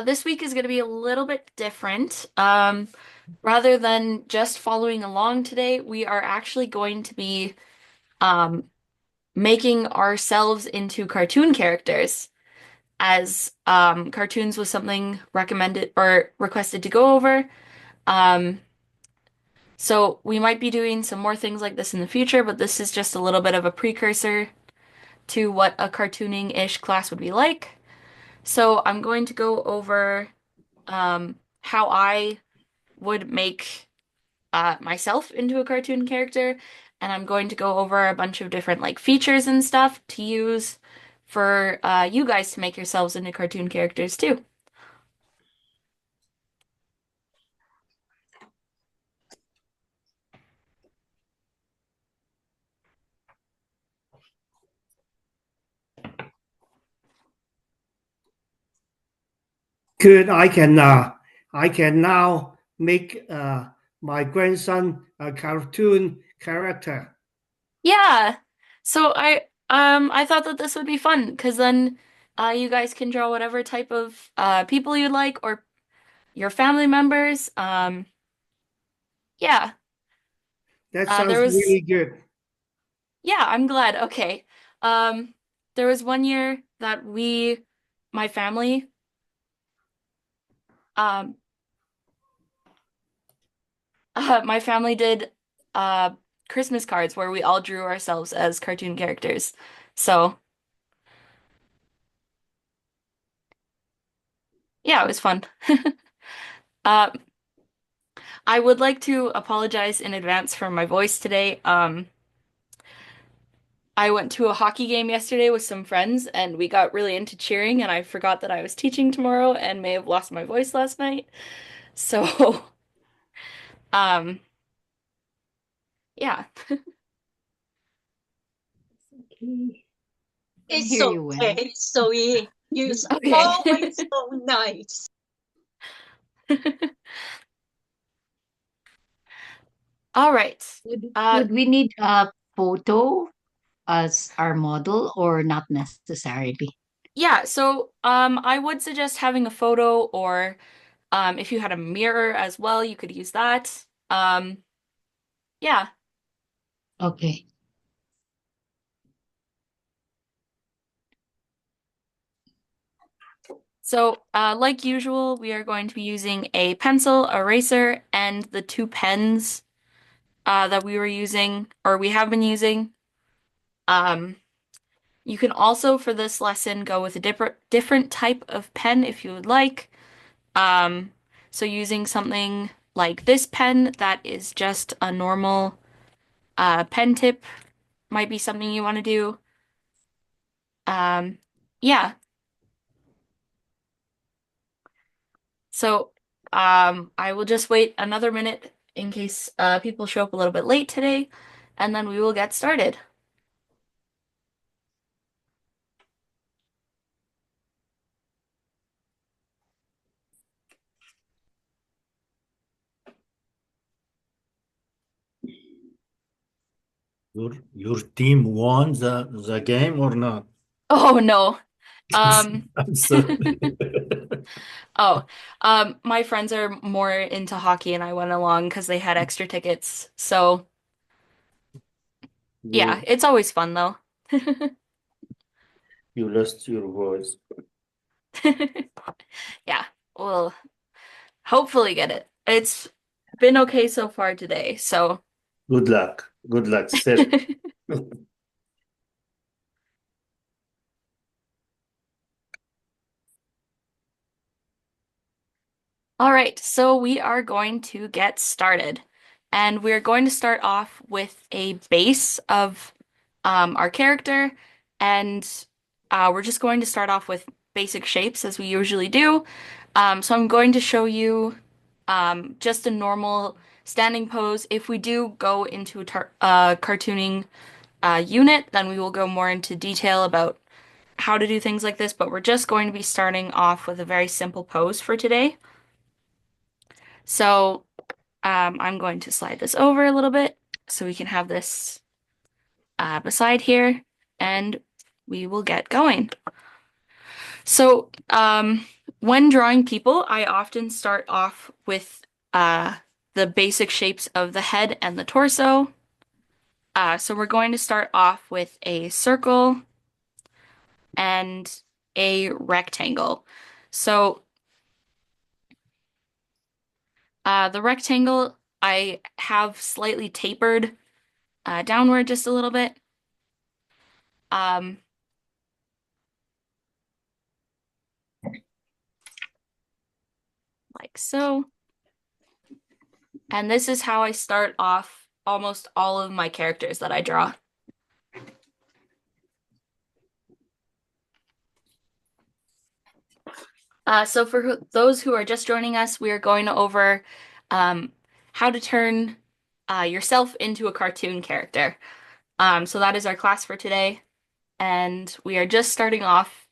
This week is going to be a little bit different. Rather than just following along today, we are actually going to be um, making ourselves into cartoon characters, as cartoons was something recommended or requested to go over. Um, so we might be doing some more things like this in the future, but this is just a little bit of a precursor to what a cartooning-ish class would be like. So I'm going to go over how I would make myself into a cartoon character, and I'm going to go over a bunch of different like features and stuff to use for you guys to make yourselves into cartoon characters too. Good. I can now make my grandson a cartoon character. Yeah. I thought that this would be fun because then you guys can draw whatever type of people you'd like or your family members. Yeah. That There sounds was really good. Yeah, I'm glad. Okay. Um, there was one year that my family, um, my family did uh Christmas cards where we all drew ourselves as cartoon characters. So yeah, it was fun. Uh, I would like to apologize in advance for my voice today. I went to a hockey game yesterday with some friends and we got really into cheering and I forgot that I was teaching tomorrow and may have lost my voice last night. So, um, yeah. Okay. Can It's hear you well. okay, Zoe. You're Okay. always so nice. All right. Would Uh, would we need a photo as our model or not necessarily? yeah, I would suggest having a photo or if you had a mirror as well, you could use that. Yeah. Okay. Like usual, we are going to be using a pencil, eraser, and the two pens that we were using or we have been using. Um, you can also, for this lesson, go with a different type of pen if you would like. Um, so using something like this pen that is just a normal pen tip might be something you want to do. Um, yeah. So I will just wait another minute in case people show up a little bit late today, and then we will get started. Your team won the game or not? Oh no. Um, I'm sorry. oh, my friends are more into hockey and I went along because they had extra tickets. So yeah, You it's always fun though. you lost your voice. Yeah, we'll hopefully get it. It's been okay so far today, so Good luck. Good luck, sir. all right, so we are going to get started. And we're going to start off with a base of our character, and we're just going to start off with basic shapes as we usually do. So I'm going to show you just a normal standing pose. If we do go into a cartooning unit, then we will go more into detail about how to do things like this, but we're just going to be starting off with a very simple pose for today. So I'm going to slide this over a little bit so we can have this beside here, and we will get going. So when drawing people, I often start off with the basic shapes of the head and the torso. So we're going to start off with a circle and a rectangle. So the rectangle I have slightly tapered downward just a little bit. Um, like so. And this is how I start off almost all of my characters that I draw. So for those who are just joining us, we are going over how to turn yourself into a cartoon character. So that is our class for today, and we are just starting off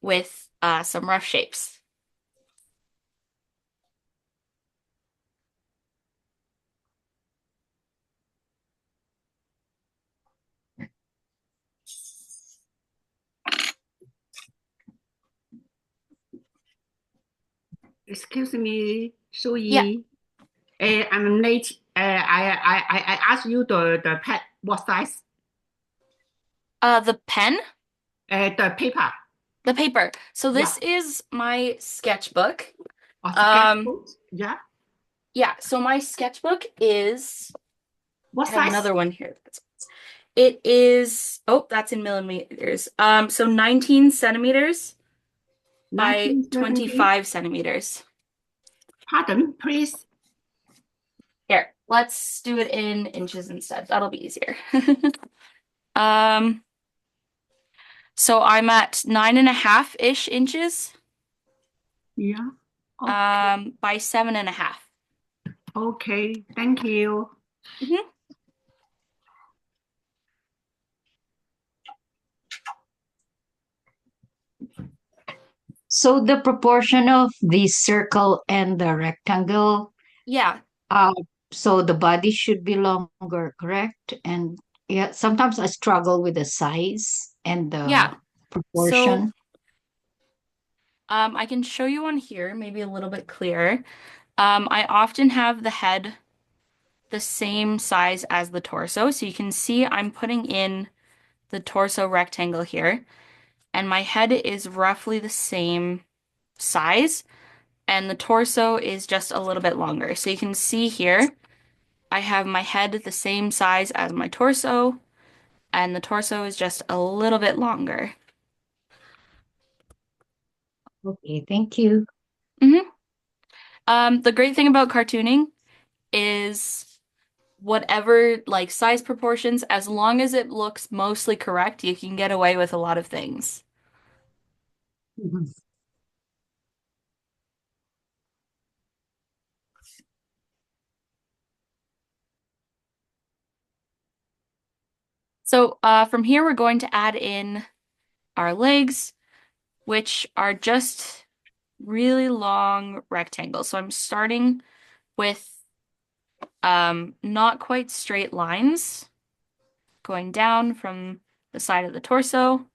with some rough shapes. Excuse me, Shu Yeah. Yi. I'm late. I asked you the pet what size? The pen, The paper the paper. So this is my sketchbook. or sketchbook? Yeah. Yeah, so my sketchbook is, What I have size? another one here. It is, oh, that's in millimeters. So 19 centimeters by 19 centimeters. 25 centimeters. Pardon, please. Here, let's do it in inches instead. That'll be easier. So I'm at 9.5-ish inches, Yeah. by 7.5. Okay. Thank you. So the proportion of the circle and the rectangle, Yeah, so the body should be longer, correct? And yeah, sometimes I struggle with the size and the yeah. So, proportion. I can show you on here, maybe a little bit clearer. I often have the head the same size as the torso. So you can see I'm putting in the torso rectangle here, and my head is roughly the same size, and the torso is just a little bit longer. So you can see here, I have my head the same size as my torso, and the torso is just a little bit longer. Okay, thank you. The great thing about cartooning is whatever like size proportions, as long as it looks mostly correct, you can get away with a lot of things. Mhm. So from here, we're going to add in our legs, which are just really long rectangles. So I'm starting with not quite straight lines going down from the side of the torso.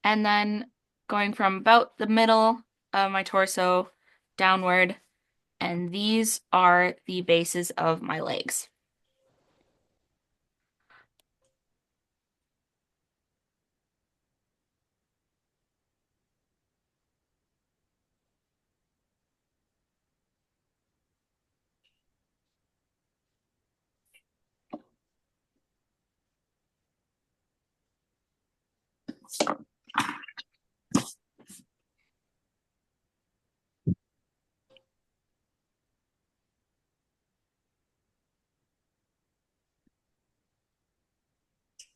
And then going from about the middle of my torso downward. And these are the bases of my legs.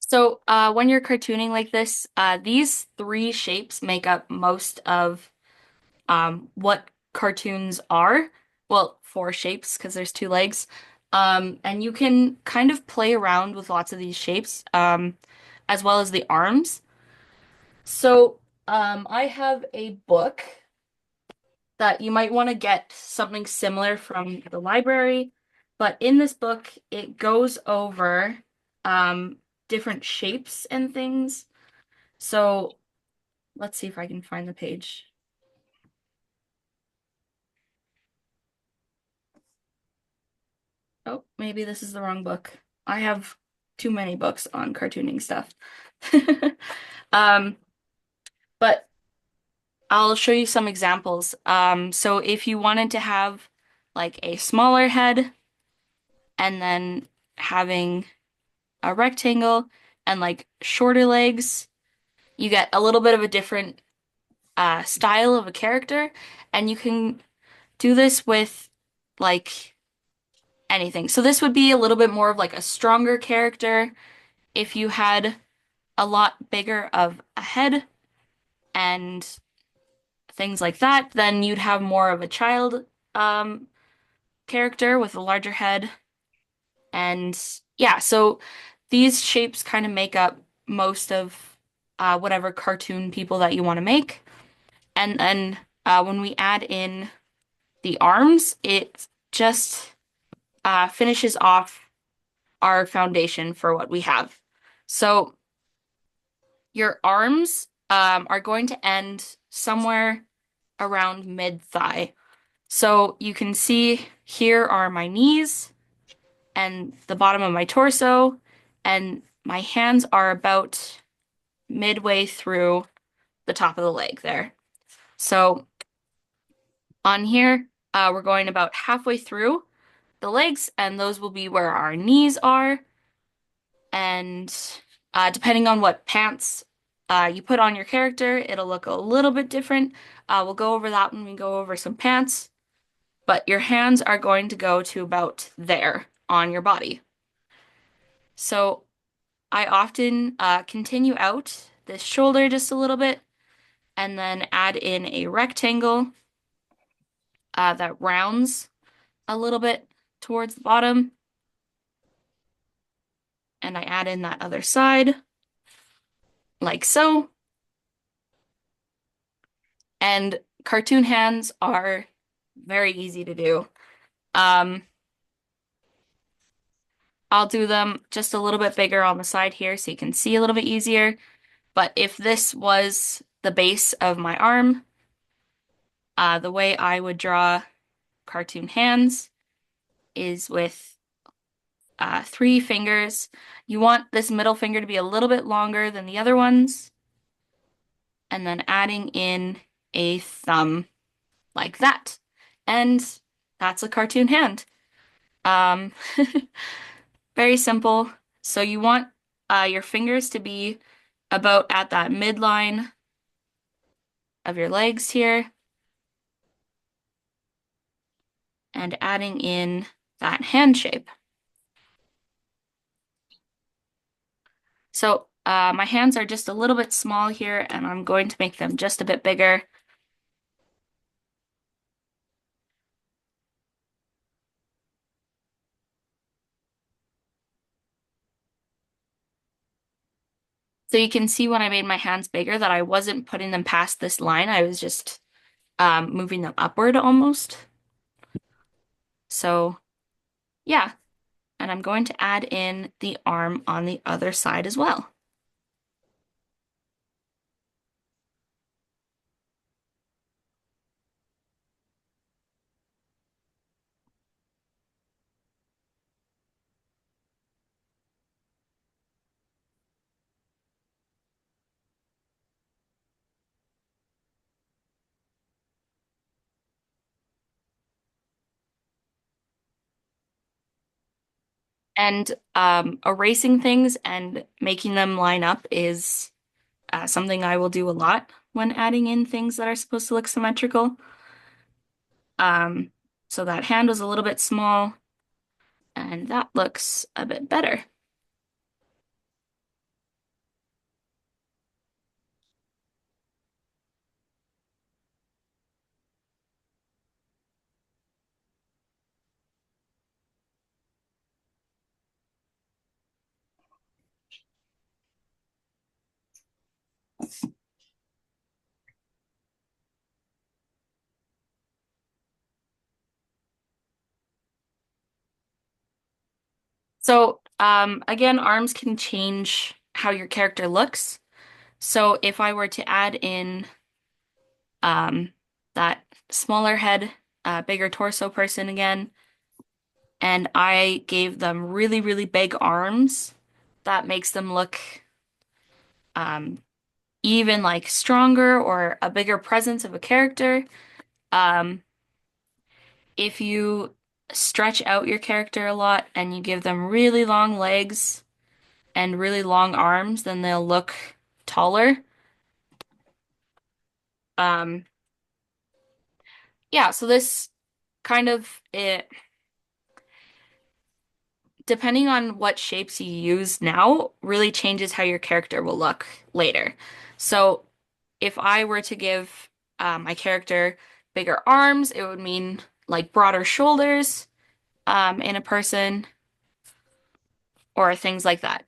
So when you're cartooning like this, these three shapes make up most of what cartoons are. Well, four shapes because there's two legs. And you can kind of play around with lots of these shapes, as well as the arms. So I have a book that you might want to get something similar from the library. But in this book, it goes over different shapes and things. So let's see if I can find the page. Oh, maybe this is the wrong book. I have too many books on cartooning stuff. Um, but I'll show you some examples. So if you wanted to have like a smaller head and then having a rectangle and like shorter legs, you get a little bit of a different style of a character, and you can do this with like anything. So this would be a little bit more of like a stronger character if you had a lot bigger of a head and things like that, then you'd have more of a child character with a larger head. And yeah, so these shapes kind of make up most of whatever cartoon people that you want to make. And then when we add in the arms, it just finishes off our foundation for what we have. So your arms are going to end somewhere around mid-thigh. So you can see here are my knees and the bottom of my torso, and my hands are about midway through the top of the leg there. So on here, we're going about halfway through the legs, and those will be where our knees are. And depending on what pants you put on your character, it'll look a little bit different. We'll go over that when we go over some pants. But your hands are going to go to about there on your body. So I often continue out this shoulder just a little bit and then add in a rectangle that rounds a little bit towards the bottom. And I add in that other side, like so. And cartoon hands are very easy to do. I'll do them just a little bit bigger on the side here so you can see a little bit easier. But if this was the base of my arm, the way I would draw cartoon hands is with 3 fingers. You want this middle finger to be a little bit longer than the other ones, and then adding in a thumb like that. And that's a cartoon hand. Um, very simple. So you want your fingers to be about at that midline of your legs here. And adding in that hand shape. So my hands are just a little bit small here, and I'm going to make them just a bit bigger. So you can see when I made my hands bigger that I wasn't putting them past this line. I was just moving them upward almost. So yeah, and I'm going to add in the arm on the other side as well. And erasing things and making them line up is something I will do a lot when adding in things that are supposed to look symmetrical. So that hand was a little bit small, and that looks a bit better. So Again, arms can change how your character looks. So if I were to add in um, that smaller head, bigger torso person again, and I gave them really, really big arms, that makes them look um, even like stronger or a bigger presence of a character. Um, if you stretch out your character a lot and you give them really long legs and really long arms, then they'll look taller. Um, yeah, so this kind of it depending on what shapes you use now really changes how your character will look later. So if I were to give my character bigger arms, it would mean like broader shoulders in a person or things like that.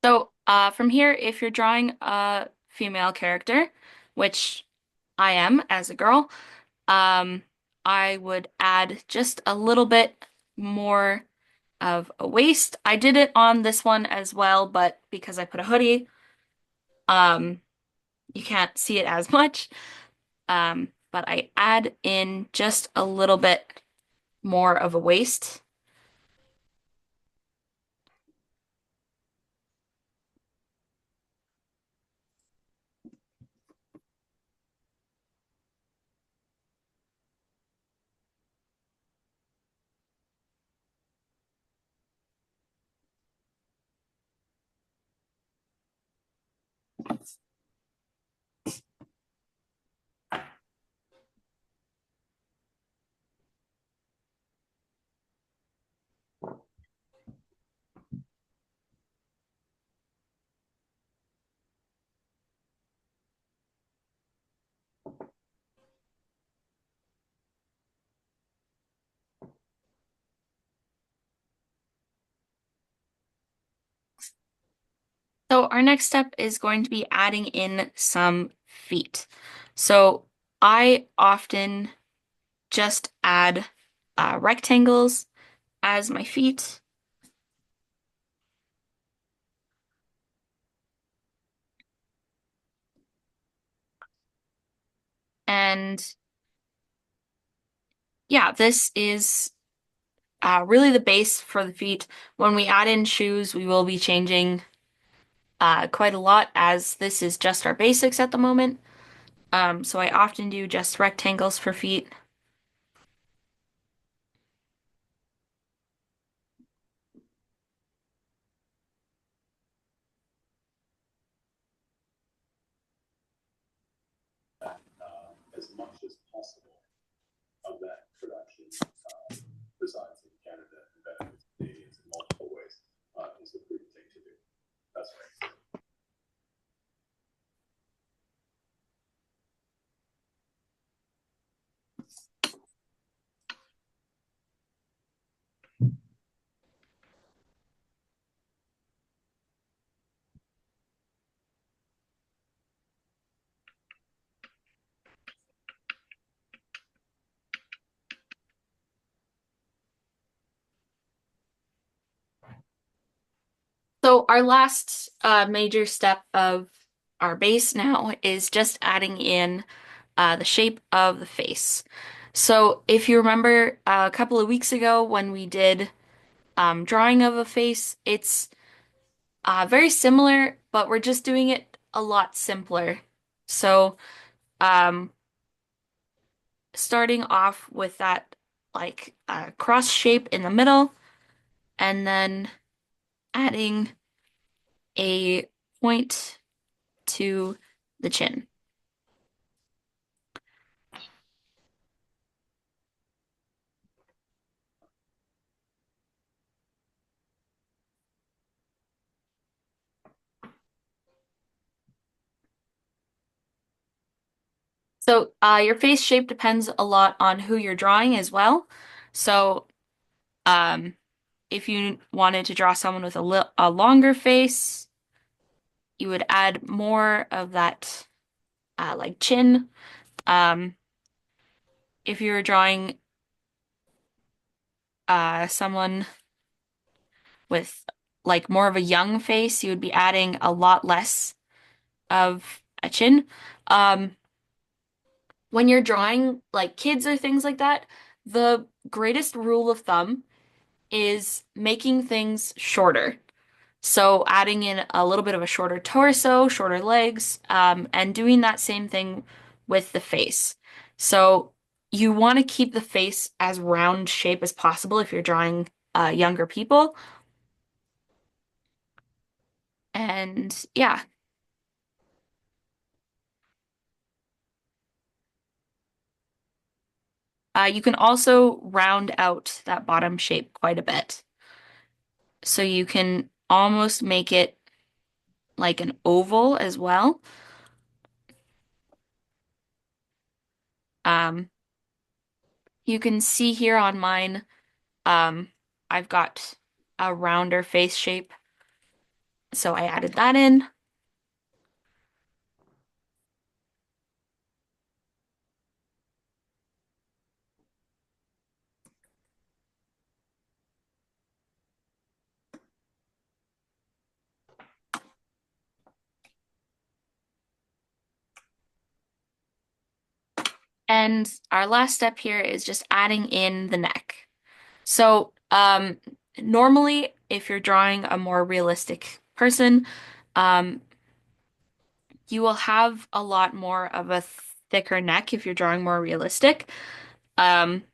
So from here, if you're drawing a female character, which I am as a girl, um, I would add just a little bit more of a waist. I did it on this one as well, but because I put a hoodie, um, you can't see it as much. But I add in just a little bit more of a waist. So our next step is going to be adding in some feet. So I often just add rectangles as my feet. And yeah, this is really the base for the feet. When we add in shoes, we will be changing quite a lot as this is just our basics at the moment. So I often do just rectangles for feet. As much as possible of that production resides in Canada and benefits Canadians in multiple ways is a prudent thing to do. That's right. So our last major step of our base now is just adding in the shape of the face. So if you remember a couple of weeks ago when we did drawing of a face, it's very similar, but we're just doing it a lot simpler. So um, starting off with that like cross shape in the middle, and then adding a point to the chin. So, your face shape depends a lot on who you're drawing as well. So, um, if you wanted to draw someone with a longer face, you would add more of that, like chin. Um, if you were drawing, someone with like more of a young face, you would be adding a lot less of a chin. Um, when you're drawing like kids or things like that, the greatest rule of thumb is making things shorter. So adding in a little bit of a shorter torso, shorter legs, and doing that same thing with the face. So you want to keep the face as round shape as possible if you're drawing younger people. And yeah, you can also round out that bottom shape quite a bit. So you can almost make it like an oval as well. Um, you can see here on mine, um, I've got a rounder face shape, so I added that in. And our last step here is just adding in the neck. So, normally, if you're drawing a more realistic person, um, you will have a lot more of a thicker neck if you're drawing more realistic. Um,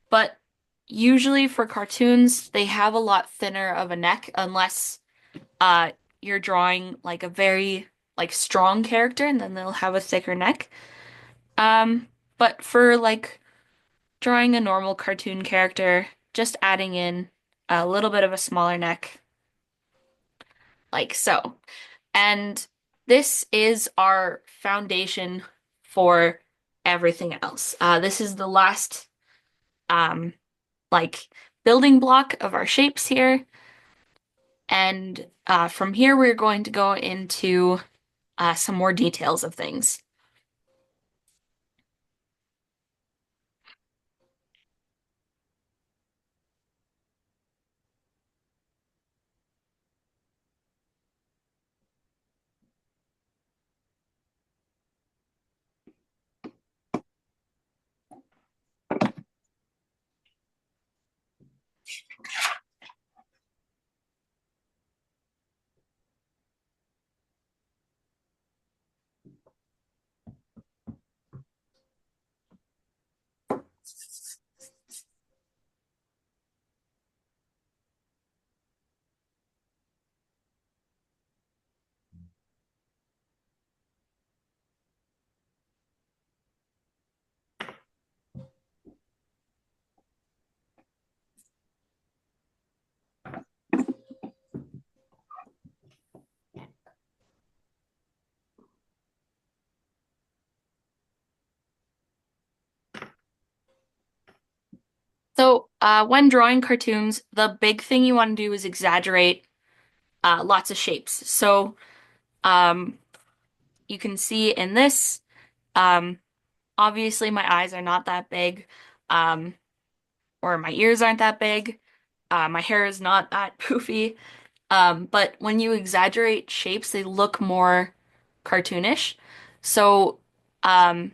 but usually for cartoons, they have a lot thinner of a neck unless uh you're drawing like a very like strong character and then they'll have a thicker neck. But for like drawing a normal cartoon character, just adding in a little bit of a smaller neck, like so. And this is our foundation for everything else. This is the last um, like building block of our shapes here. And from here, we're going to go into some more details of things. So, when drawing cartoons, the big thing you want to do is exaggerate lots of shapes. So, um, you can see in this, um, obviously my eyes are not that big, um, or my ears aren't that big. My hair is not that poofy. But when you exaggerate shapes, they look more cartoonish. So, um,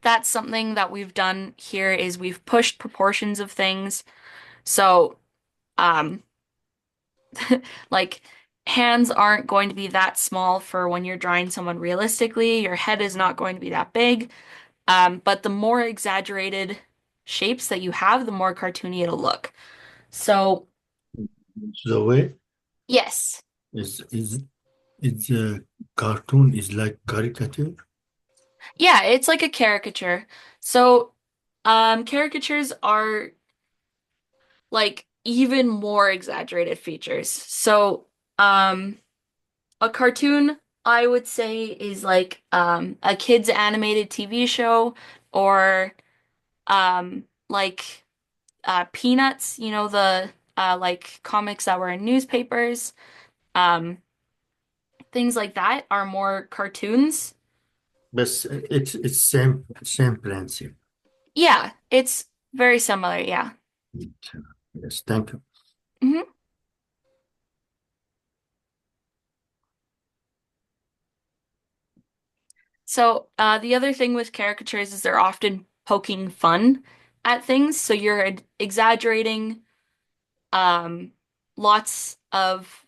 that's something that we've done here is we've pushed proportions of things. So, um, like hands aren't going to be that small for when you're drawing someone realistically. Your head is not going to be that big. But the more exaggerated shapes that you have, the more cartoony it'll look. So, The way yes. is a cartoon is like caricature. Yeah, it's like a caricature. So, caricatures are like even more exaggerated features. So, a cartoon, I would say is like a kids animated TV show or like Peanuts, you know, the like comics that were in newspapers. Um things like that are more cartoons. But it's same principle. Yeah, it's very similar, yeah. Yes, thank you. hmm So, the other thing with caricatures is they're often poking fun at things. So you're exaggerating um, lots of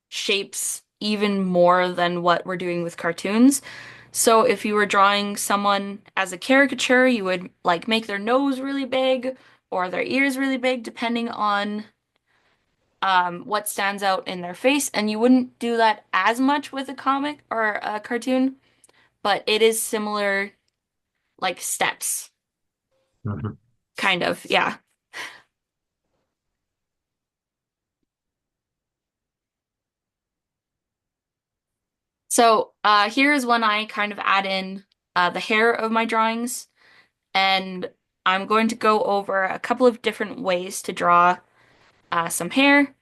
shapes even more than what we're doing with cartoons. So if you were drawing someone as a caricature, you would like make their nose really big or their ears really big, depending on what stands out in their face. And you wouldn't do that as much with a comic or a cartoon, but it is similar like steps, Mhm. kind of. Yeah. So here is when I kind of add in the hair of my drawings, and I'm going to go over a couple of different ways to draw some hair.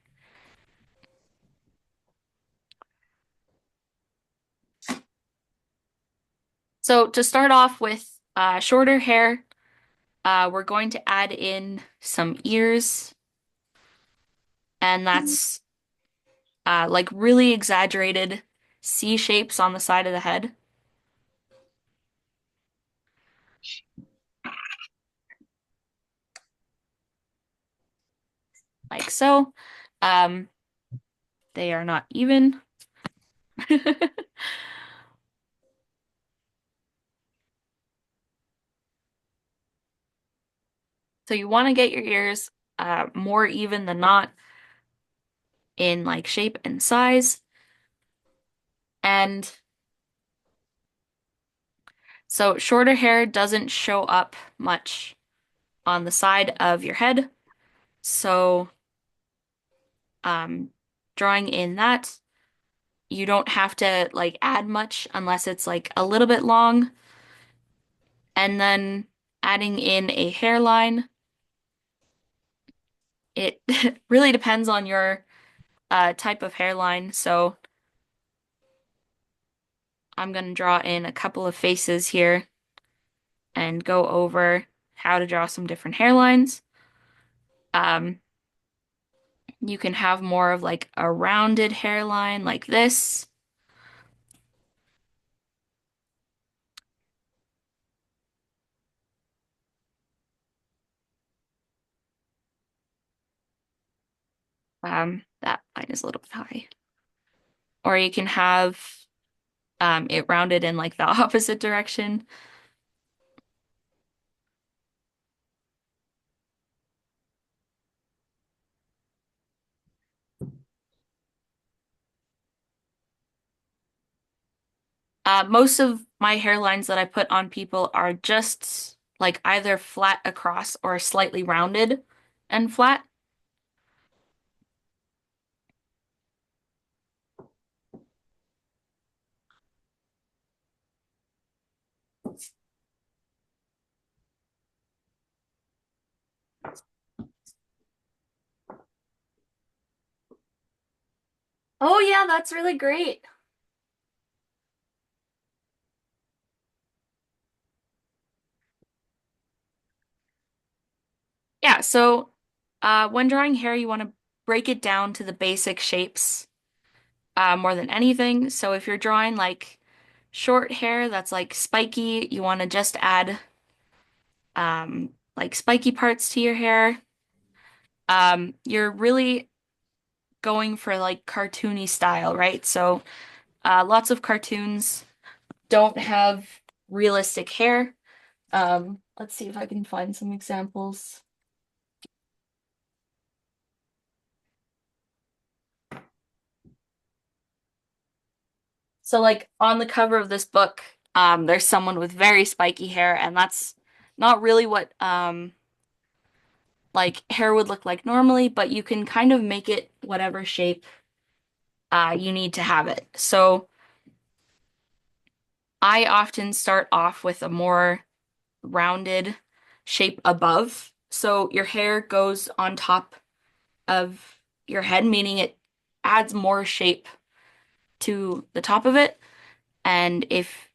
So to start off with shorter hair, we're going to add in some ears, and that's like really exaggerated C shapes on the side of the head, like so. Um, they are not even. So you want to get your ears more even than not in like shape and size. And so shorter hair doesn't show up much on the side of your head. So um, drawing in that, you don't have to like add much unless it's like a little bit long. And then adding in a hairline, it really depends on your type of hairline. So I'm going to draw in a couple of faces here and go over how to draw some different hairlines. Um, you can have more of like a rounded hairline like this. That line is a little bit high. Or you can have it rounded in like the opposite direction. Most of my hairlines that I put on people are just like either flat across or slightly rounded and flat. Oh yeah, that's really great. Yeah, so when drawing hair, you want to break it down to the basic shapes more than anything. So if you're drawing like short hair that's like spiky, you want to just add like spiky parts to your hair. You're really going for like cartoony style, right? So lots of cartoons don't have realistic hair. Let's see if I can find some examples. So like on the cover of this book, there's someone with very spiky hair, and that's not really what like hair would look like normally, but you can kind of make it whatever shape you need to have it. So I often start off with a more rounded shape above. So your hair goes on top of your head, meaning it adds more shape to the top of it. And if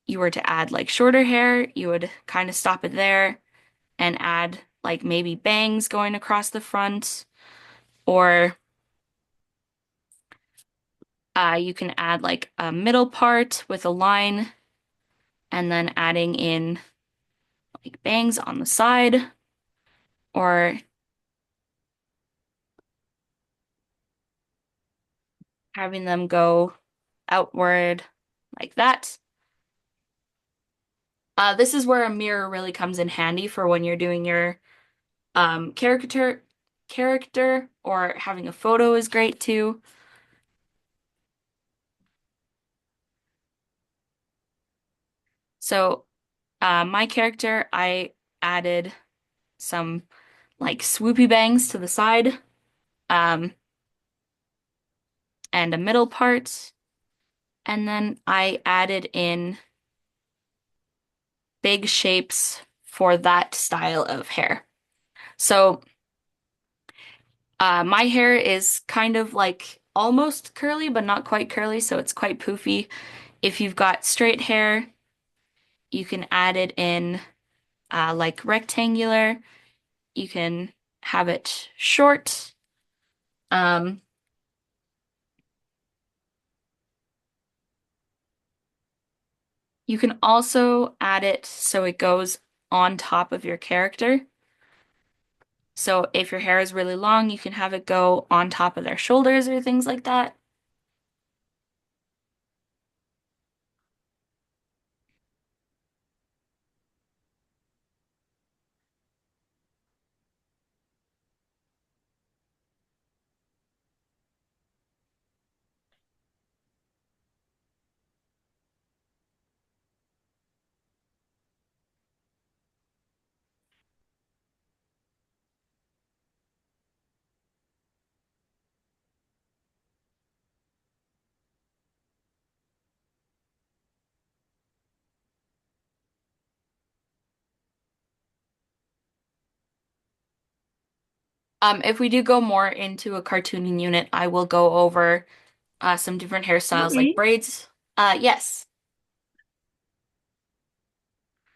you were to add like shorter hair, you would kind of stop it there and add like maybe bangs going across the front, or you can add like a middle part with a line and then adding in like bangs on the side, or having them go outward like that. This is where a mirror really comes in handy for when you're doing your character, or having a photo is great too. So my character, I added some like swoopy bangs to the side, um, and a middle part, and then I added in big shapes for that style of hair. So my hair is kind of like almost curly, but not quite curly, so it's quite poofy. If you've got straight hair, you can add it in like rectangular. You can have it short. Um, you can also add it so it goes on top of your character. So if your hair is really long, you can have it go on top of their shoulders or things like that. If we do go more into a cartooning unit, I will go over some different hairstyles like Mommy, braids. Yes.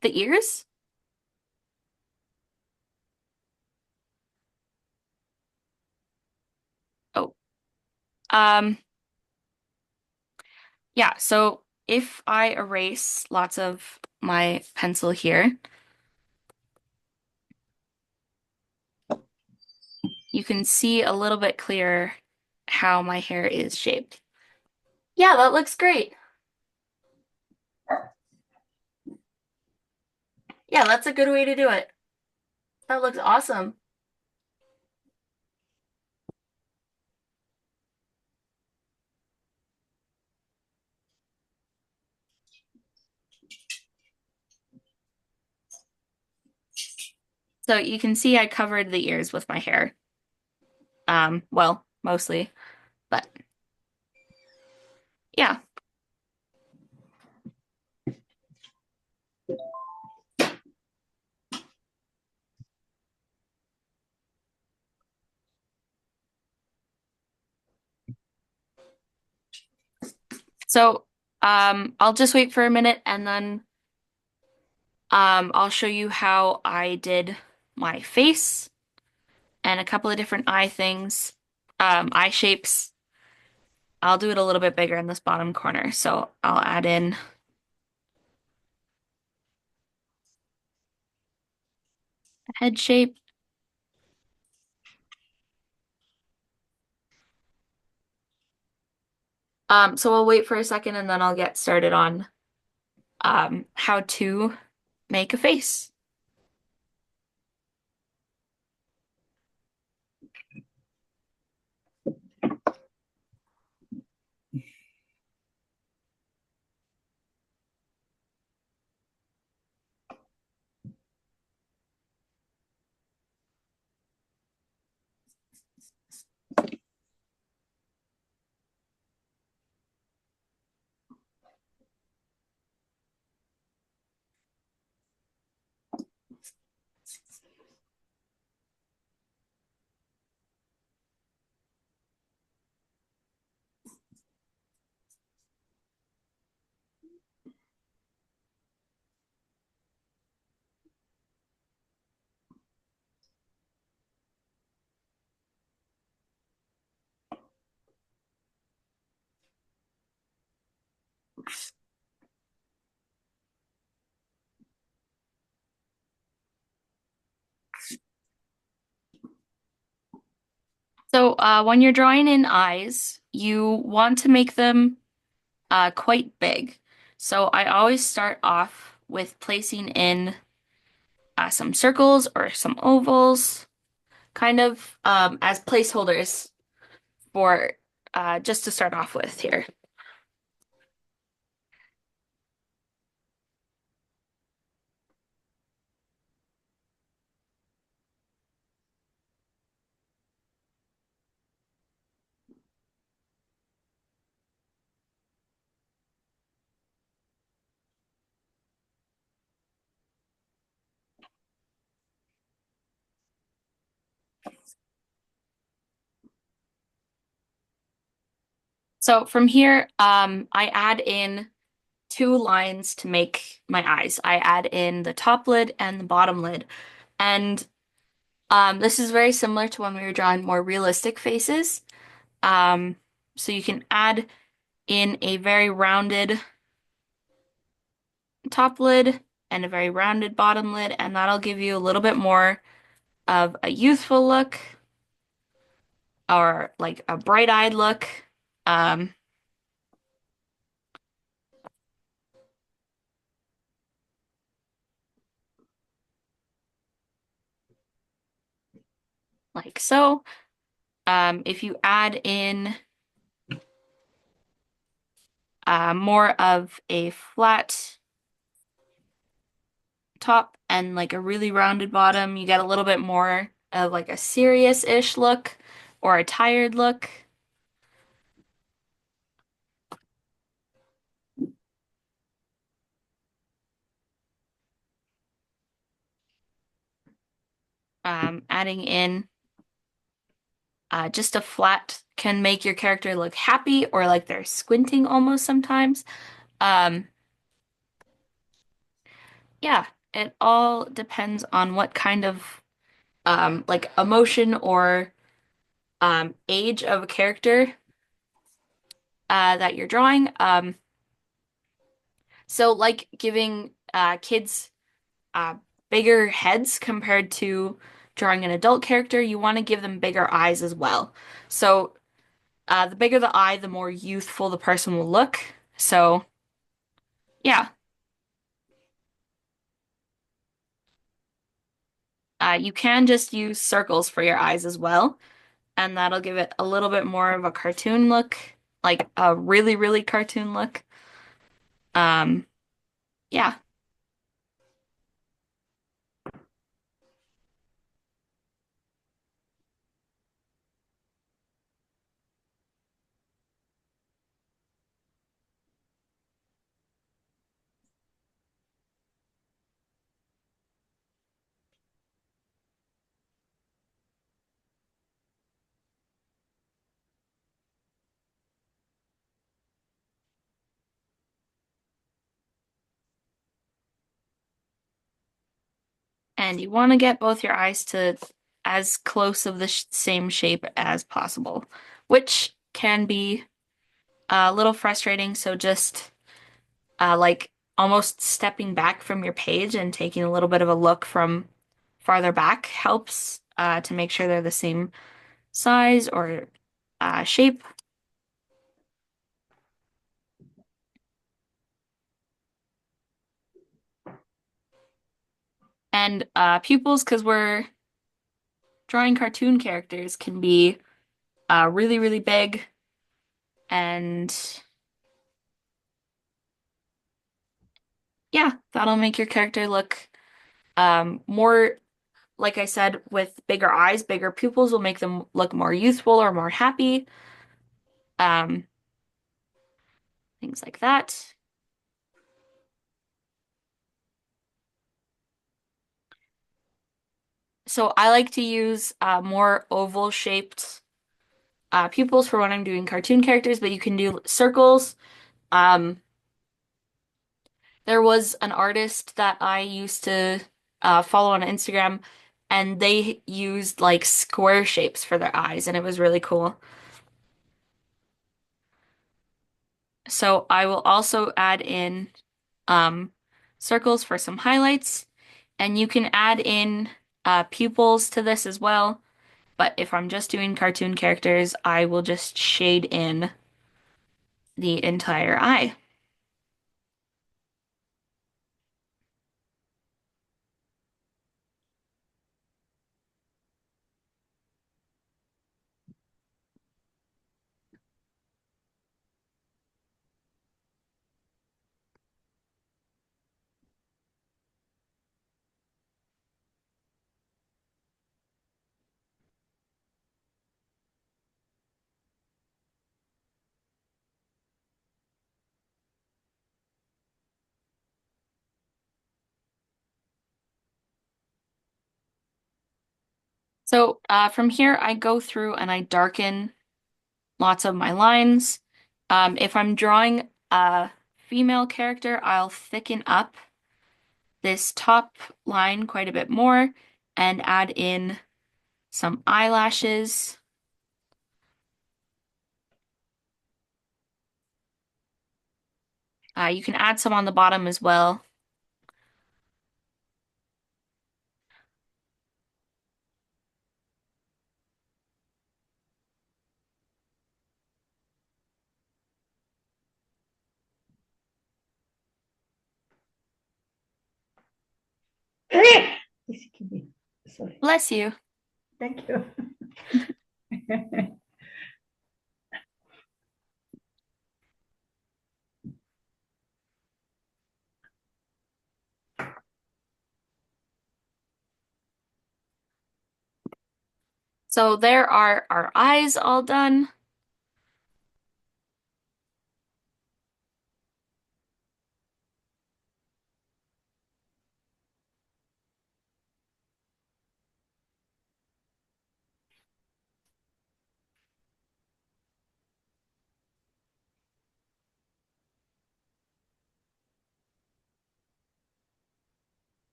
The ears? Oh. Um, yeah, so if I erase lots of my pencil here, you can see a little bit clearer how my hair is shaped. Yeah, that looks great. Yeah, that's a good way to do it. That looks awesome. So you can see I covered the ears with my hair. Well, mostly, but yeah. So, I'll just wait for a minute and then I'll show you how I did my face and a couple of different eye things. Eye shapes. I'll do it a little bit bigger in this bottom corner. So I'll add in a head shape. So we'll wait for a second and then I'll get started on how to make a face. So when you're drawing in eyes, you want to make them quite big. So I always start off with placing in some circles or some ovals, kind of as placeholders for just to start off with here. So from here, I add in two lines to make my eyes. I add in the top lid and the bottom lid. And this is very similar to when we were drawing more realistic faces. Um, so you can add in a very rounded top lid and a very rounded bottom lid, and that'll give you a little bit more of a youthful look or like a bright-eyed look. Um, like so. If you add in more of a flat top and like a really rounded bottom, you get a little bit more of like a serious-ish look or a tired look. Adding in just a flat can make your character look happy or like they're squinting almost sometimes. Um, yeah, it all depends on what kind of like emotion or age of a character that you're drawing. So like giving kids uh, bigger heads compared to drawing an adult character, you want to give them bigger eyes as well. So the bigger the eye, the more youthful the person will look. So yeah, you can just use circles for your eyes as well, and that'll give it a little bit more of a cartoon look, like a really, really cartoon look. Um, yeah. And you want to get both your eyes to as close of the sh same shape as possible, which can be a little frustrating. So just like almost stepping back from your page and taking a little bit of a look from farther back helps to make sure they're the same size or shape. And pupils, because we're drawing cartoon characters, can be really, really big. And yeah, that'll make your character look more, like I said, with bigger eyes, bigger pupils will make them look more youthful or more happy. Um, things like that. So I like to use more oval shaped pupils for when I'm doing cartoon characters, but you can do circles. Um, there was an artist that I used to follow on Instagram, and they used like square shapes for their eyes, and it was really cool. So I will also add in um, circles for some highlights, and you can add in pupils to this as well. But if I'm just doing cartoon characters, I will just shade in the entire eye. So from here, I go through and I darken lots of my lines. If I'm drawing a female character, I'll thicken up this top line quite a bit more and add in some eyelashes. You can add some on the bottom as well. Excuse me. Sorry. Bless you. Thank you. So there are our eyes all done.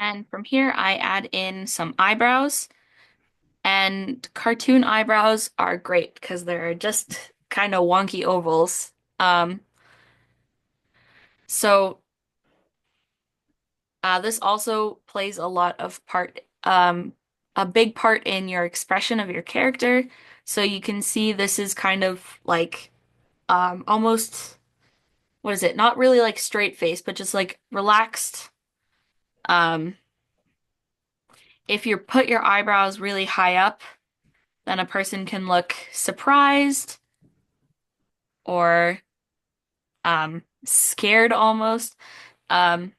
And from here, I add in some eyebrows. And cartoon eyebrows are great because they're just kind of wonky ovals. So this also plays a lot of part, a big part in your expression of your character. So you can see this is kind of like almost, what is it? Not really like straight face, but just like relaxed. Um, if you put your eyebrows really high up, then a person can look surprised or scared almost. Um,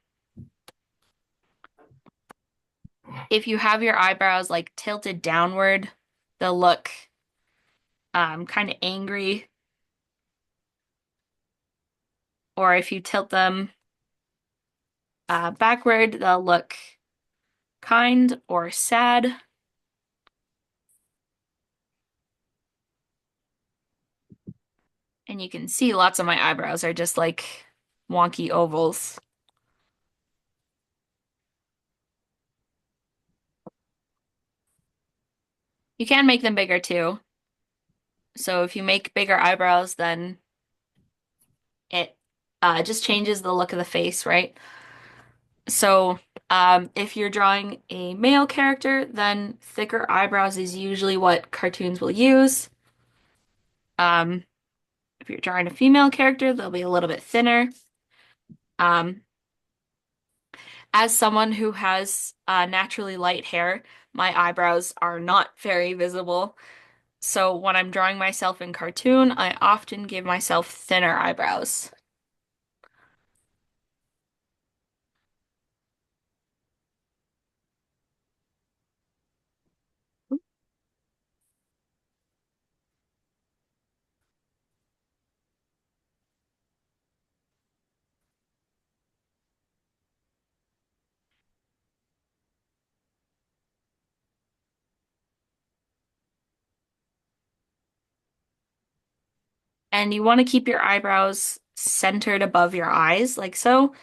if you have your eyebrows like tilted downward, they'll look kind of angry. Or if you tilt them backward, they'll look kind or sad. And you can see lots of my eyebrows are just like wonky ovals. You can make them bigger too. So if you make bigger eyebrows, then it just changes the look of the face, right? So if you're drawing a male character, then thicker eyebrows is usually what cartoons will use. Um, if you're drawing a female character, they'll be a little bit thinner. Um, as someone who has naturally light hair, my eyebrows are not very visible. So when I'm drawing myself in cartoon, I often give myself thinner eyebrows. And you want to keep your eyebrows centered above your eyes, like so.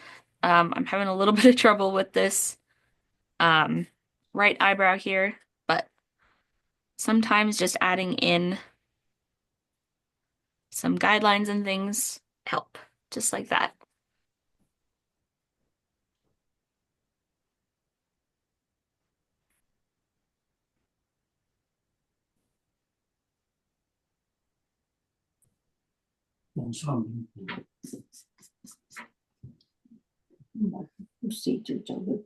I'm having a little bit of trouble with this right eyebrow here, but sometimes just adding in some guidelines and things help, just like that. 网上不是就找个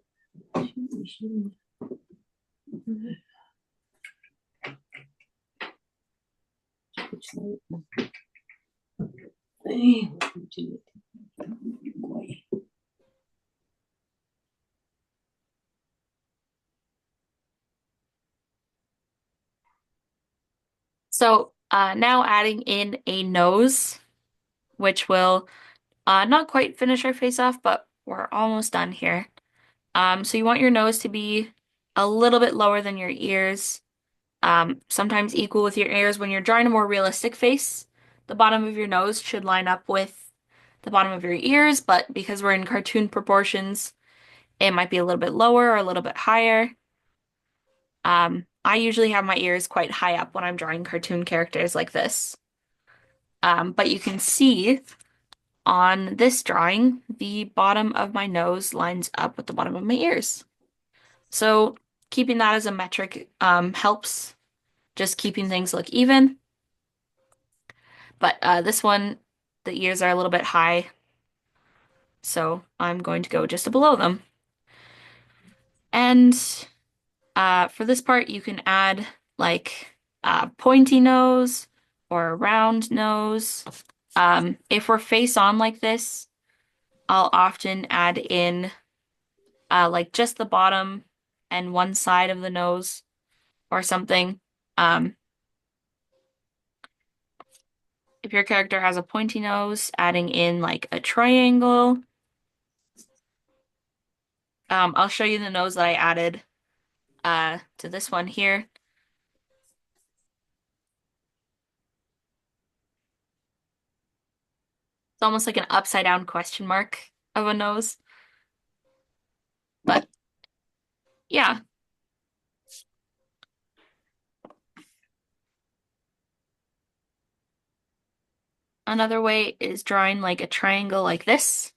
哎，我这个怪。 So now adding in a nose, which will not quite finish our face off, but we're almost done here. So you want your nose to be a little bit lower than your ears, sometimes equal with your ears. When you're drawing a more realistic face, the bottom of your nose should line up with the bottom of your ears, but because we're in cartoon proportions, it might be a little bit lower or a little bit higher. I usually have my ears quite high up when I'm drawing cartoon characters like this. But you can see on this drawing, the bottom of my nose lines up with the bottom of my ears. So keeping that as a metric helps, just keeping things look even. But this one, the ears are a little bit high, so I'm going to go just below them. And for this part, you can add like a pointy nose or a round nose. If we're face on like this, I'll often add in like just the bottom and one side of the nose or something. If your character has a pointy nose, adding in like a triangle. I'll show you the nose that I added to this one here. It's almost like an upside down question mark of a nose. But yeah. Another way is drawing like a triangle like this.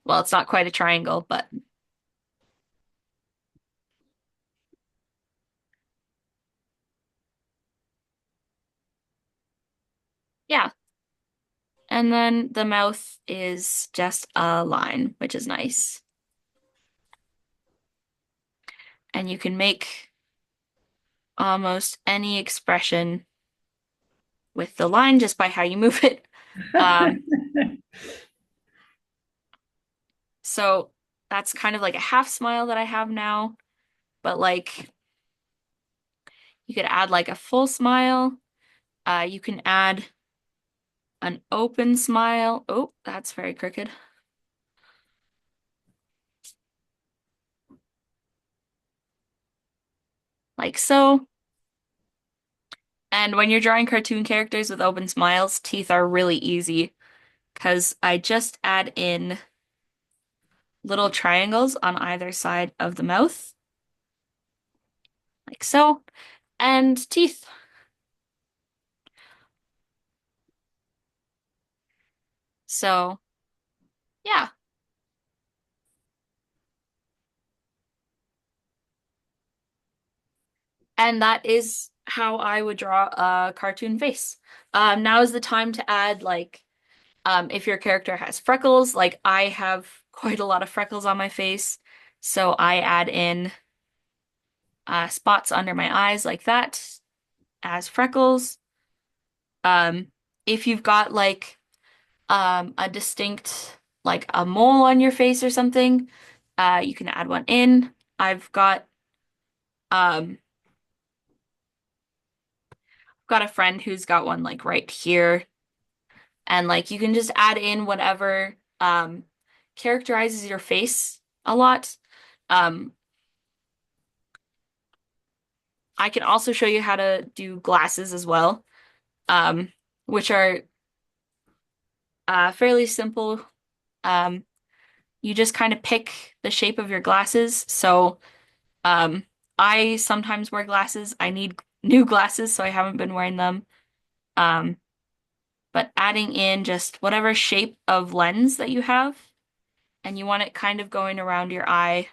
Well, it's not quite a triangle, but yeah. And then the mouth is just a line, which is nice. And you can make almost any expression with the line just by how you move it. So that's kind of like a half smile that I have now, but like you could add like a full smile. You can add an open smile. Oh, that's very crooked. Like so. And when you're drawing cartoon characters with open smiles, teeth are really easy because I just add in little triangles on either side of the mouth, like so, and teeth. So, yeah. And that is how I would draw a cartoon face. Now is the time to add like if your character has freckles, like I have quite a lot of freckles on my face, so I add in spots under my eyes like that as freckles. If you've got like a distinct like a mole on your face or something, you can add one in. I've got a friend who's got one like right here. And like you can just add in whatever characterizes your face a lot. I can also show you how to do glasses as well, which are fairly simple. You just kind of pick the shape of your glasses. So I sometimes wear glasses. I need new glasses, so I haven't been wearing them. But adding in just whatever shape of lens that you have, and you want it kind of going around your eye.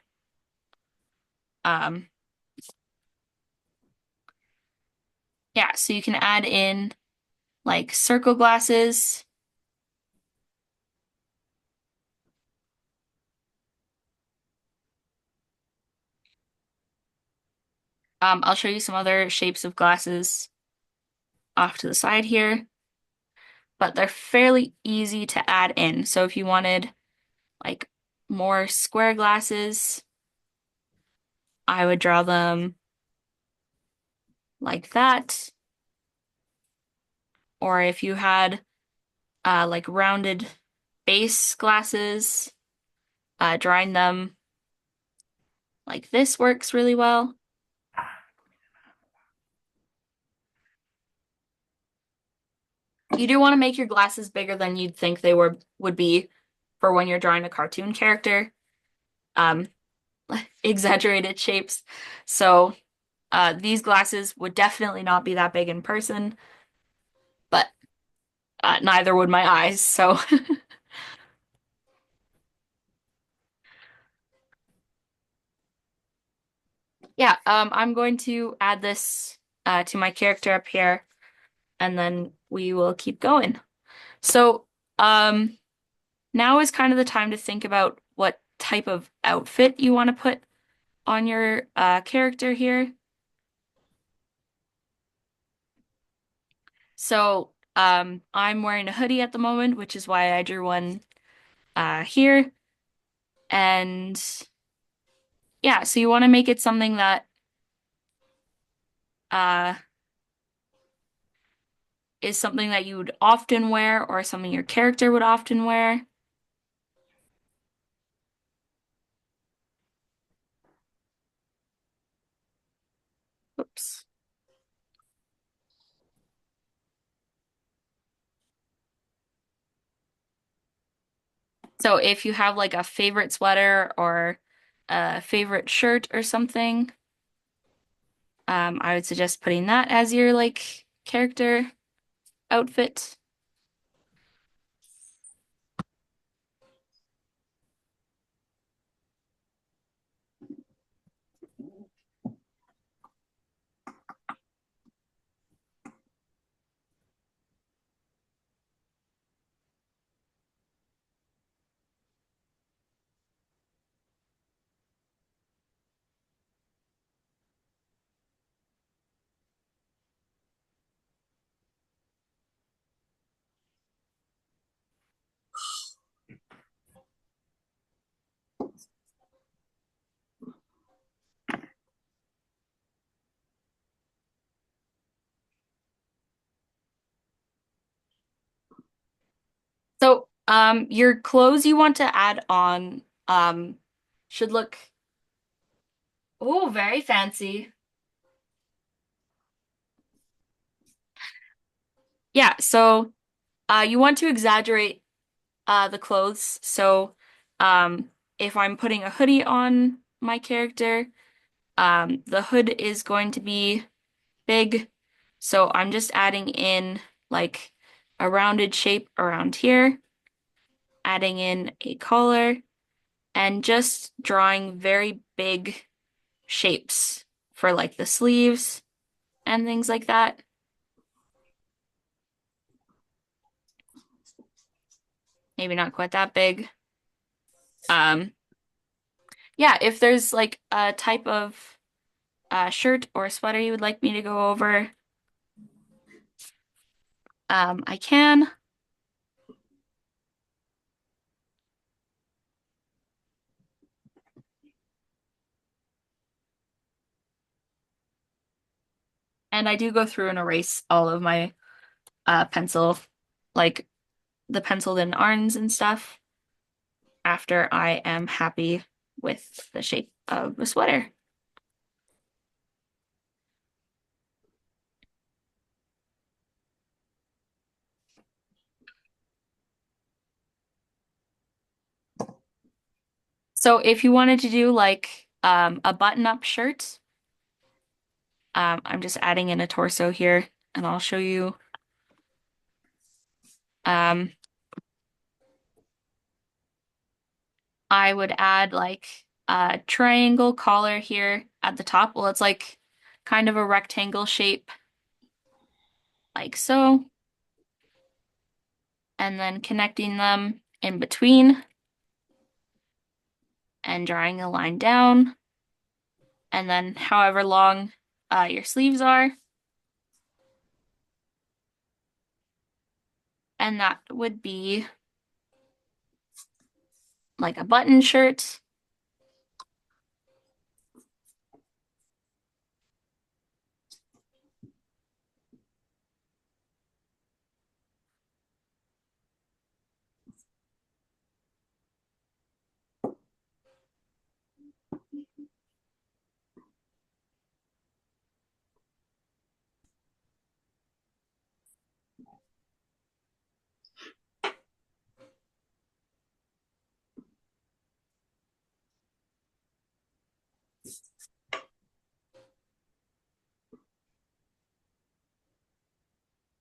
Yeah, so you can add in like circle glasses. I'll show you some other shapes of glasses off to the side here, but they're fairly easy to add in. So if you wanted like more square glasses, I would draw them like that. Or if you had like rounded base glasses, drawing them like this works really well. You do want to make your glasses bigger than you'd think they would be for when you're drawing a cartoon character. Exaggerated shapes. So these glasses would definitely not be that big in person, but neither would my eyes. So yeah, I'm going to add this to my character up here, and then we will keep going. So now is kind of the time to think about what type of outfit you want to put on your character here. So I'm wearing a hoodie at the moment, which is why I drew one here. And yeah, so you want to make it something that uh, is something that you would often wear or something your character would often wear. Oops. So if you have like a favorite sweater or a favorite shirt or something, I would suggest putting that as your like character outfit. So, your clothes you want to add on, should look, oh, very fancy. Yeah, so, you want to exaggerate, the clothes. So, if I'm putting a hoodie on my character, the hood is going to be big. So I'm just adding in like a rounded shape around here, adding in a collar, and just drawing very big shapes for like the sleeves and things like that. Maybe not quite that big. Um, yeah, if there's like a type of shirt or sweater you would like me to go over, I can. And I do go through and erase all of my pencil, like the penciled in arms and stuff, after I am happy with the shape of the sweater. So if you wanted to do like a button-up shirt, I'm just adding in a torso here, and I'll show you. I would add like a triangle collar here at the top. Well, it's like kind of a rectangle shape, like so. And then connecting them in between and drawing a line down. And then however long your sleeves are. And that would be like a button shirt.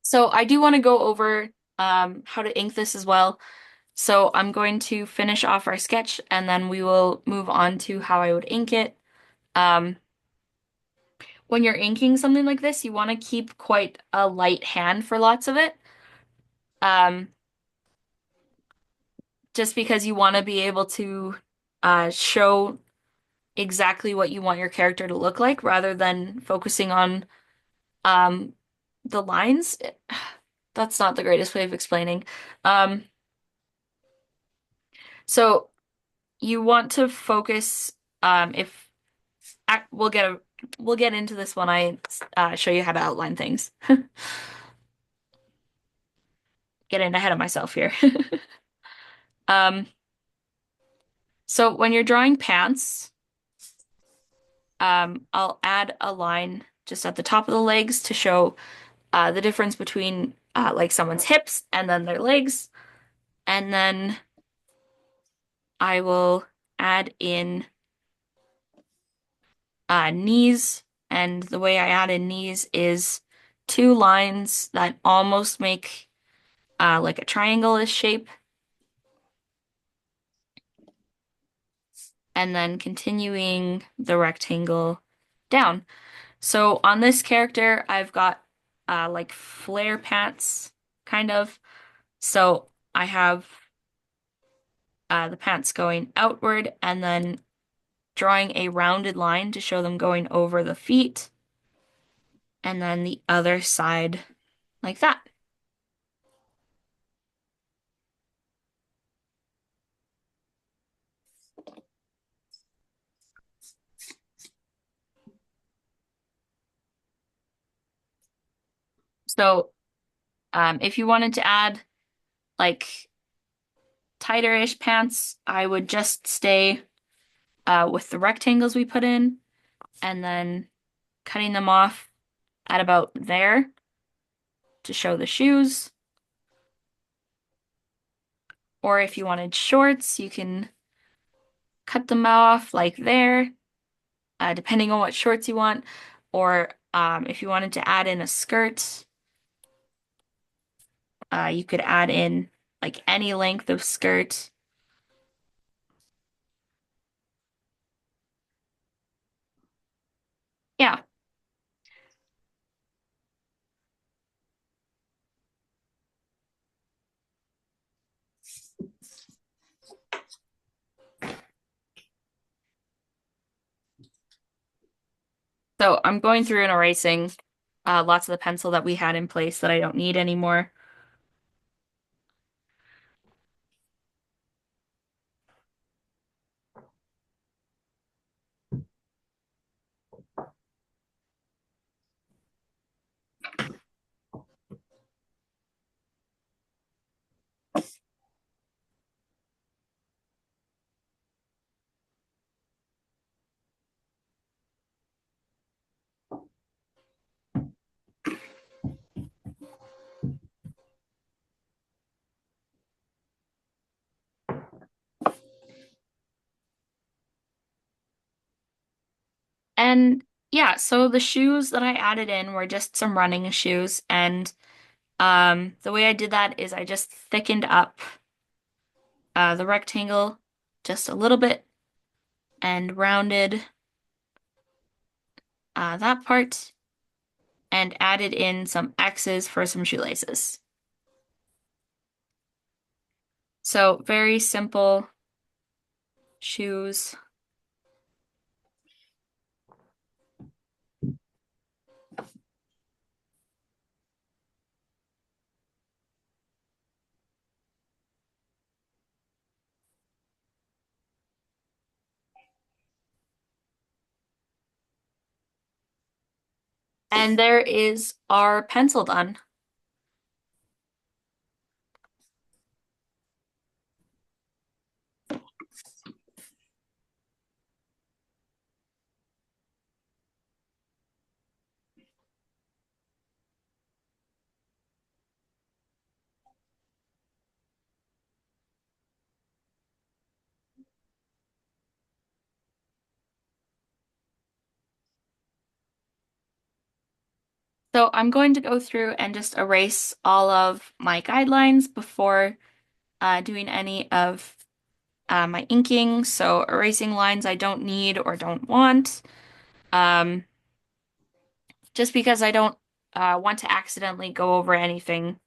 So I do want to go over how to ink this as well. So I'm going to finish off our sketch and then we will move on to how I would ink it. When you're inking something like this, you want to keep quite a light hand for lots of it. Just because you want to be able to show exactly what you want your character to look like rather than focusing on the lines. That's not the greatest way of explaining. So you want to focus if we'll get into this when I show you how to outline things. Getting ahead of myself here. So when you're drawing pants, I'll add a line just at the top of the legs to show the difference between like someone's hips and then their legs. And then I will add in knees. And the way I add in knees is two lines that almost make like a triangle-ish shape. And then continuing the rectangle down. So on this character, I've got like flare pants, kind of. So I have the pants going outward and then drawing a rounded line to show them going over the feet. And then the other side like that. So if you wanted to add like tighter-ish pants, I would just stay with the rectangles we put in and then cutting them off at about there to show the shoes. Or if you wanted shorts, you can cut them off like there, depending on what shorts you want. Or if you wanted to add in a skirt, you could add in like any length of skirt. Yeah. So I'm going through and erasing lots of the pencil that we had in place that I don't need anymore. And yeah, so the shoes that I added in were just some running shoes. And the way I did that is I just thickened up the rectangle just a little bit and rounded that part and added in some X's for some shoelaces. So very simple shoes. And there is our pencil done. So I'm going to go through and just erase all of my guidelines before doing any of my inking. So erasing lines I don't need or don't want. Um, just because I don't want to accidentally go over anything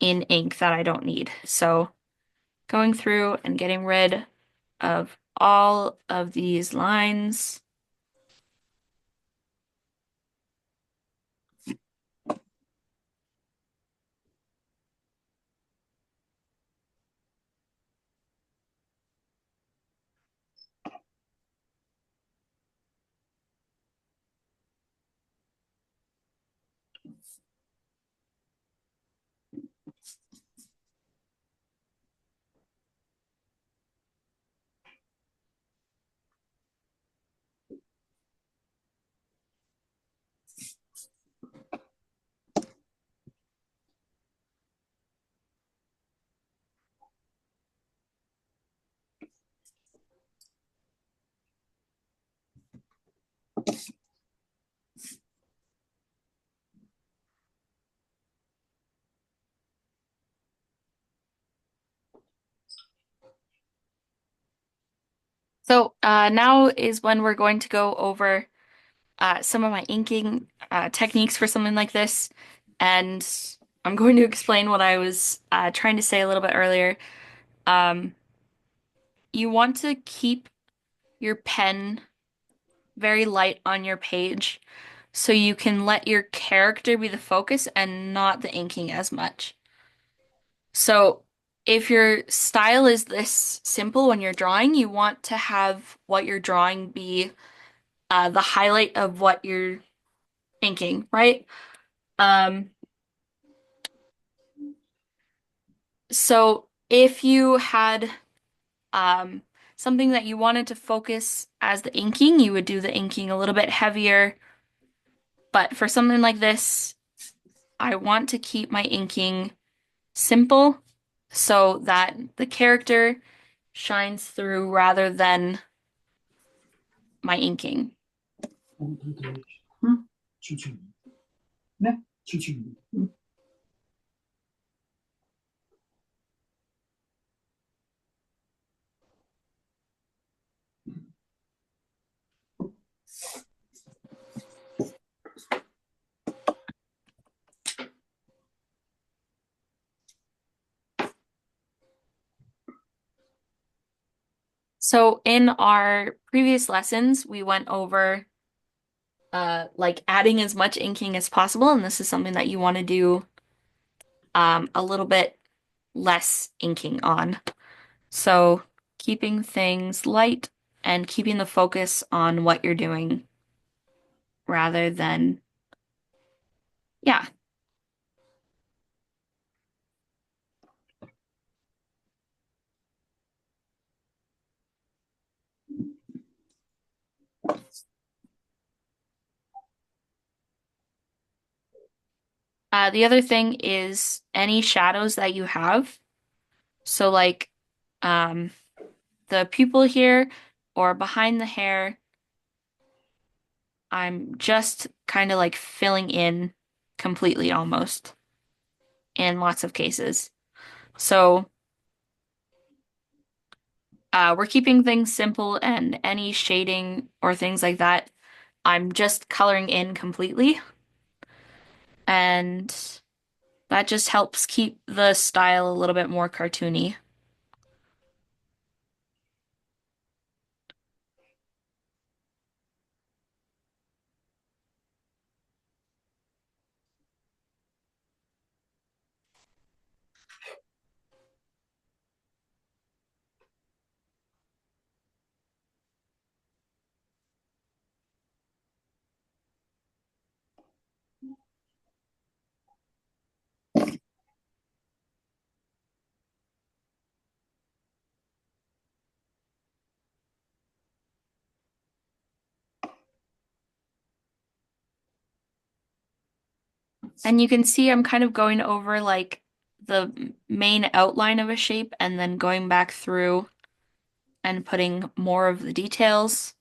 in ink that I don't need. So going through and getting rid of all of these lines. So now is when we're going to go over some of my inking techniques for something like this. And I'm going to explain what I was trying to say a little bit earlier. Um, you want to keep your pen very light on your page so you can let your character be the focus and not the inking as much. So if your style is this simple when you're drawing, you want to have what you're drawing be the highlight of what you're inking, right? Um, so if you had um, something that you wanted to focus as the inking, you would do the inking a little bit heavier. But for something like this, I want to keep my inking simple so that the character shines through rather than my inking. So in our previous lessons, we went over like adding as much inking as possible, and this is something that you want to do a little bit less inking on. So keeping things light and keeping the focus on what you're doing rather than, yeah. The other thing is any shadows that you have. So like um, the pupil here or behind the hair, I'm just kind of like filling in completely almost in lots of cases. So we're keeping things simple and any shading or things like that, I'm just coloring in completely. And that just helps keep the style a little bit more cartoony. And you can see I'm kind of going over like the main outline of a shape and then going back through and putting more of the details.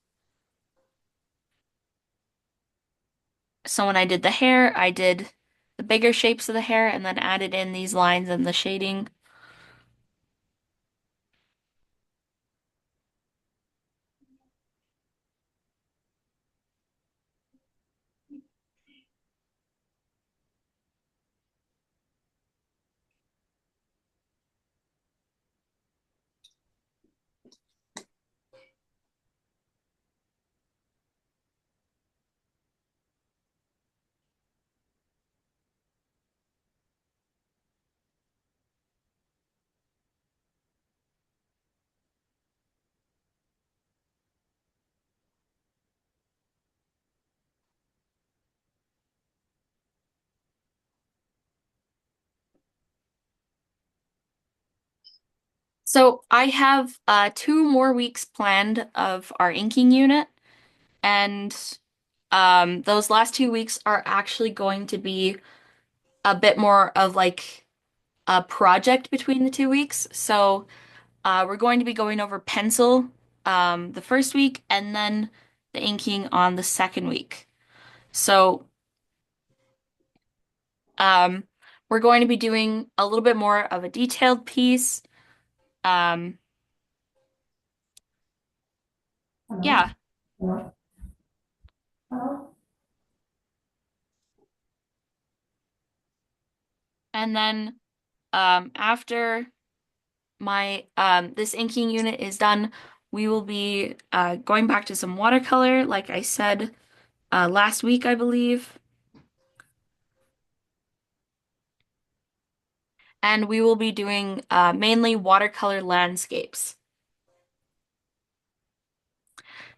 So when I did the hair, I did the bigger shapes of the hair and then added in these lines and the shading. So I have 2 more weeks planned of our inking unit, and those last 2 weeks are actually going to be a bit more of like a project between the 2 weeks. So we're going to be going over pencil the first week and then the inking on the second week. So um, we're going to be doing a little bit more of a detailed piece. Um, yeah. And then after my this inking unit is done, we will be going back to some watercolor, like I said last week, I believe. And we will be doing mainly watercolor landscapes.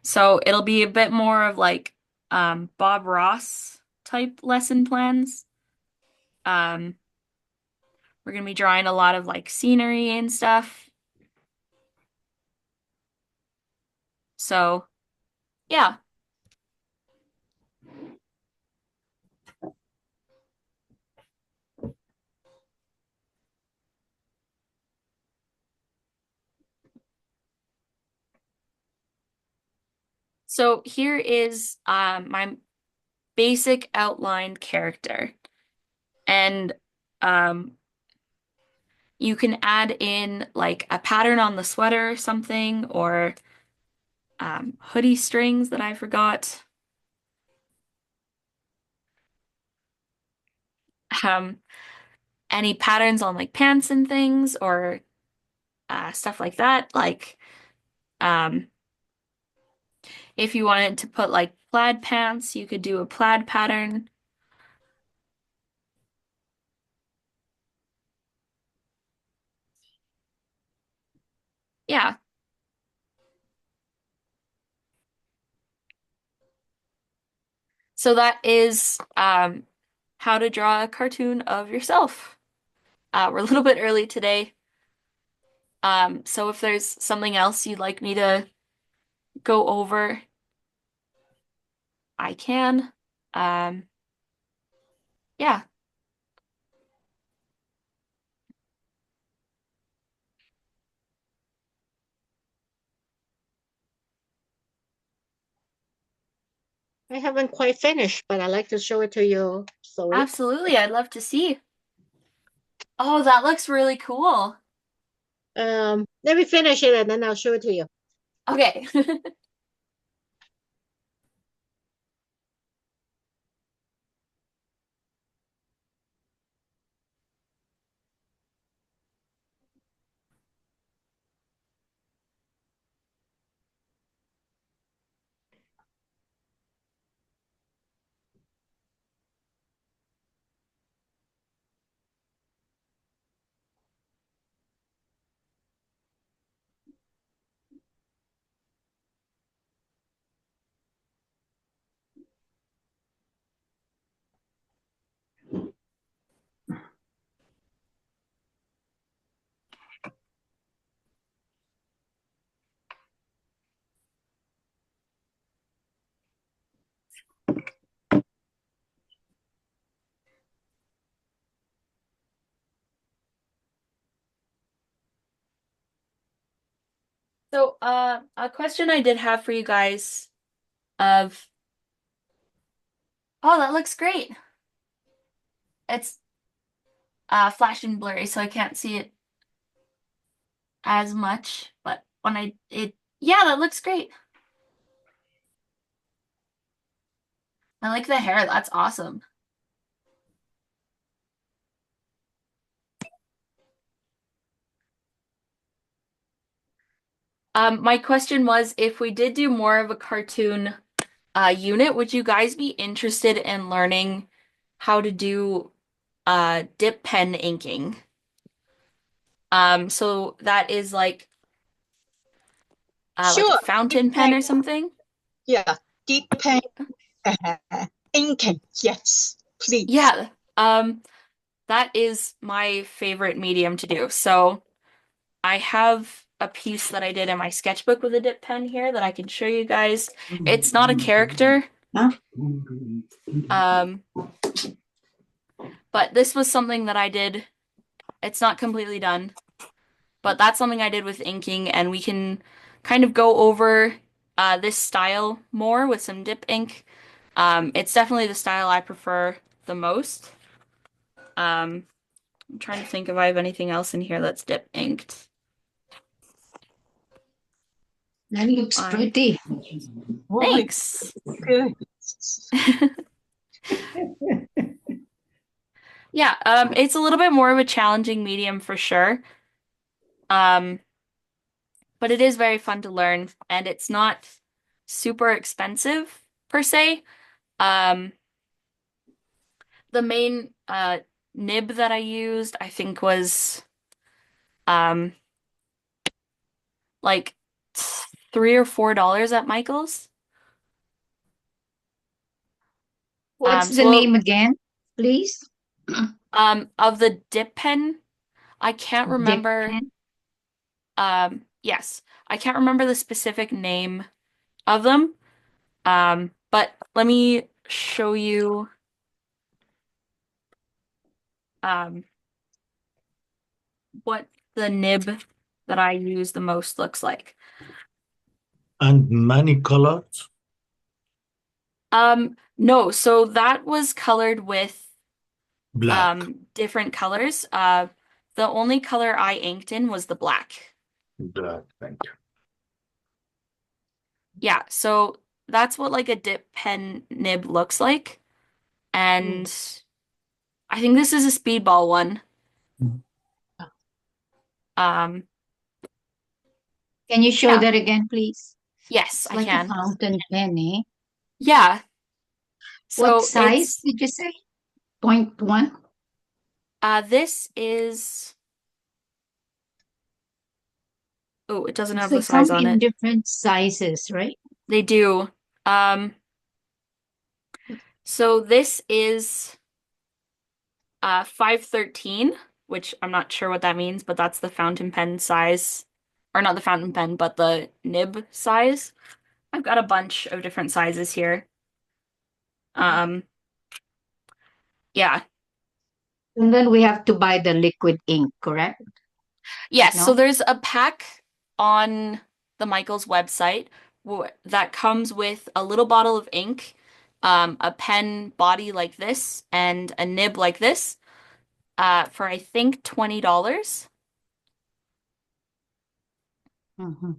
So it'll be a bit more of like Bob Ross type lesson plans. Um, we're gonna be drawing a lot of like scenery and stuff. So yeah. So here is my basic outlined character. And um, you can add in like a pattern on the sweater or something, or hoodie strings that I forgot. Um, any patterns on like pants and things, or stuff like that. Like um, if you wanted to put like plaid pants, you could do a plaid pattern. Yeah. So that is how to draw a cartoon of yourself. We're a little bit early today. So if there's something else you'd like me to go over, I can. Um, yeah. I haven't quite finished, but I'd like to show it to you. So Absolutely. I'd love to see. Oh, that looks really cool. let me finish it and then I'll show it to you. Okay. So, a question I did have for you guys of, oh, that looks great. It's flash and blurry, so I can't see it as much, but when yeah, that looks great. I like the hair. That's awesome. My question was, if we did do more of a cartoon unit, would you guys be interested in learning how to do dip pen inking? So that is like Sure. a fountain pen or something? Yeah, deep pen, inking. Yes, please. Yeah. That is my favorite medium to do. So I have a piece that I did in my sketchbook with a dip pen here that I can show you guys. It's not a character. Huh? Um, but this was something that I did. It's not completely done, but that's something I did with inking, and we can kind of go over this style more with some dip ink. It's definitely the style I prefer the most. I'm trying to think if I have anything else in here that's dip inked. That looks I- pretty. Thanks. Good. Yeah, it's a little bit more of a challenging medium for sure. Um, but it is very fun to learn, and it's not super expensive per se. Um, the main nib that I used, I think, was um like $3 or $4 at Michael's. What's the So name again, please? of the dip pen, I can't Dip remember. pen? Yes, I can't remember the specific name of them. But let me show you um what the nib that I use the most looks like. And many colors. No, so that was colored with Black. different colors. The only color I inked in was the black. Black, thank you. Yeah, so that's what like a dip pen nib looks like. And I think this is a speedball one. Um, Can you show Yeah. that again, please? yes, I Like a can. fountain pen, eh? Yeah. What So size did you say? 0.1? this is, oh, it doesn't have They the size come on in it. different sizes, right? They do. So this is 513, which I'm not sure what that means, but that's the fountain pen size. Or not the fountain pen, but the nib size. I've got a bunch of different sizes here. Yeah. And then we have to buy the liquid ink, correct? Yes, so No? there's a pack on the Michaels website that comes with a little bottle of ink, a pen body like this, and a nib like this, for I think $20. Mhm.